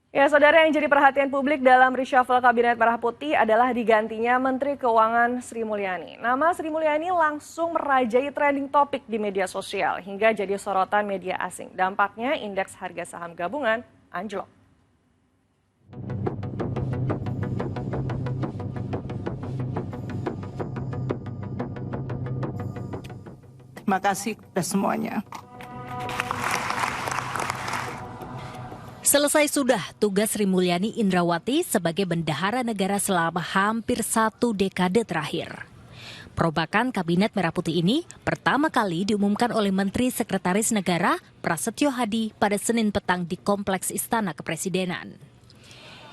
Ya, saudara, yang jadi perhatian publik dalam reshuffle Kabinet Merah Putih adalah digantinya Menteri Keuangan Sri Mulyani. Nama Sri Mulyani langsung merajai trending topik di media sosial hingga jadi sorotan media asing. Dampaknya indeks harga saham gabungan anjlok. Terima kasih kepada semuanya. Selesai sudah tugas Sri Mulyani Indrawati sebagai bendahara negara selama hampir 1 dekade terakhir. Perombakan Kabinet Merah Putih ini pertama kali diumumkan oleh Menteri Sekretaris Negara Prasetyo Hadi pada Senin petang di Kompleks Istana Kepresidenan.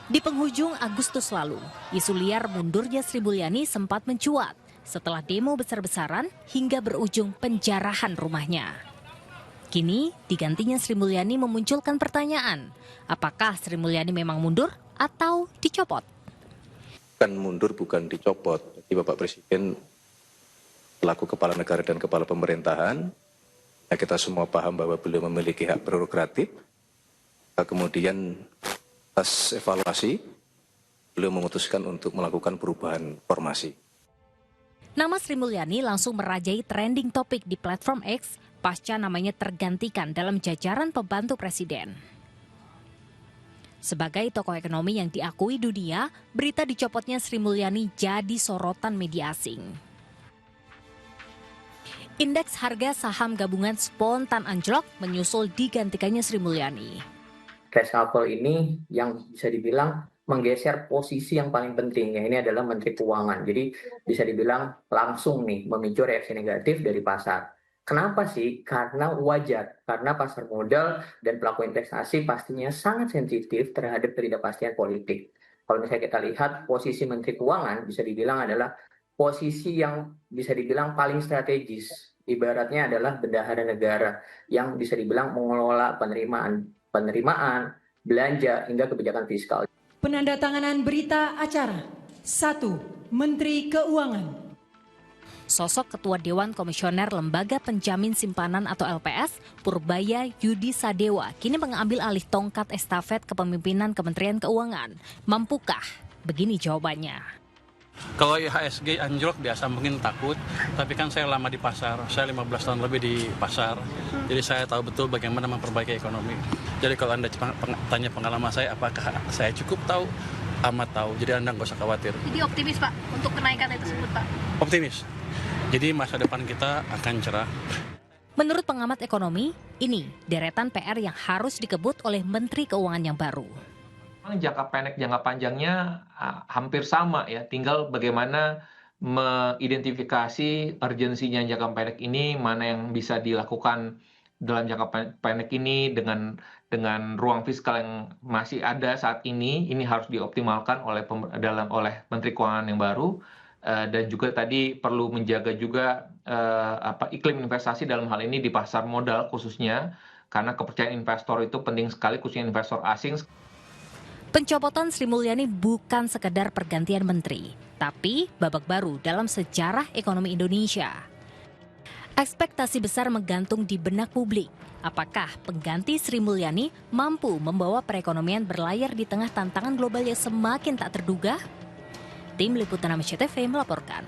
Di penghujung Agustus lalu, isu liar mundurnya Sri Mulyani sempat mencuat setelah demo besar-besaran hingga berujung penjarahan rumahnya. Kini, digantinya Sri Mulyani memunculkan pertanyaan, apakah Sri Mulyani memang mundur atau dicopot? Bukan mundur, bukan dicopot. Jadi Bapak Presiden selaku kepala negara dan kepala pemerintahan, ya kita semua paham bahwa beliau memiliki hak prerogatif. Kemudian atas evaluasi, beliau memutuskan untuk melakukan perubahan formasi. Nama Sri Mulyani langsung merajai trending topik di platform X pasca namanya tergantikan dalam jajaran pembantu presiden. Sebagai tokoh ekonomi yang diakui dunia, berita dicopotnya Sri Mulyani jadi sorotan media asing. Indeks harga saham gabungan spontan anjlok menyusul digantikannya Sri Mulyani. Reshuffle ini yang bisa dibilang menggeser posisi yang paling penting, ya ini adalah Menteri Keuangan. Jadi bisa dibilang langsung nih memicu reaksi negatif dari pasar. Kenapa sih? Karena wajar, karena pasar modal dan pelaku investasi pastinya sangat sensitif terhadap ketidakpastian politik. Kalau misalnya kita lihat posisi Menteri Keuangan bisa dibilang adalah posisi yang bisa dibilang paling strategis. Ibaratnya adalah bendahara negara yang bisa dibilang mengelola penerimaan, belanja, hingga kebijakan fiskal. Penandatanganan berita acara. 1. Menteri Keuangan. Sosok Ketua Dewan Komisioner Lembaga Penjamin Simpanan atau LPS, Purbaya Yudi Sadewa, kini mengambil alih tongkat estafet kepemimpinan Kementerian Keuangan. Mampukah? Begini jawabannya. Kalau IHSG anjlok biasa mungkin takut, tapi kan saya lama di pasar, saya 15 tahun lebih di pasar, jadi saya tahu betul bagaimana memperbaiki ekonomi. Jadi kalau Anda tanya pengalaman saya, apakah saya cukup tahu? Amat tahu, jadi Anda nggak usah khawatir. Jadi optimis Pak untuk kenaikan tersebut Pak? Optimis, jadi masa depan kita akan cerah. Menurut pengamat ekonomi, ini deretan PR yang harus dikebut oleh Menteri Keuangan yang baru. Jangka pendek, jangka panjangnya hampir sama ya, tinggal bagaimana mengidentifikasi urgensinya jangka pendek ini, mana yang bisa dilakukan dalam jangka pendek ini dengan ruang fiskal yang masih ada saat ini harus dioptimalkan oleh Menteri Keuangan yang baru, dan juga tadi perlu menjaga juga iklim investasi dalam hal ini di pasar modal khususnya, karena kepercayaan investor itu penting sekali, khususnya investor asing. Pencopotan Sri Mulyani bukan sekedar pergantian menteri, tapi babak baru dalam sejarah ekonomi Indonesia. Ekspektasi besar menggantung di benak publik. Apakah pengganti Sri Mulyani mampu membawa perekonomian berlayar di tengah tantangan global yang semakin tak terduga? Tim Liputan AMIS TV melaporkan.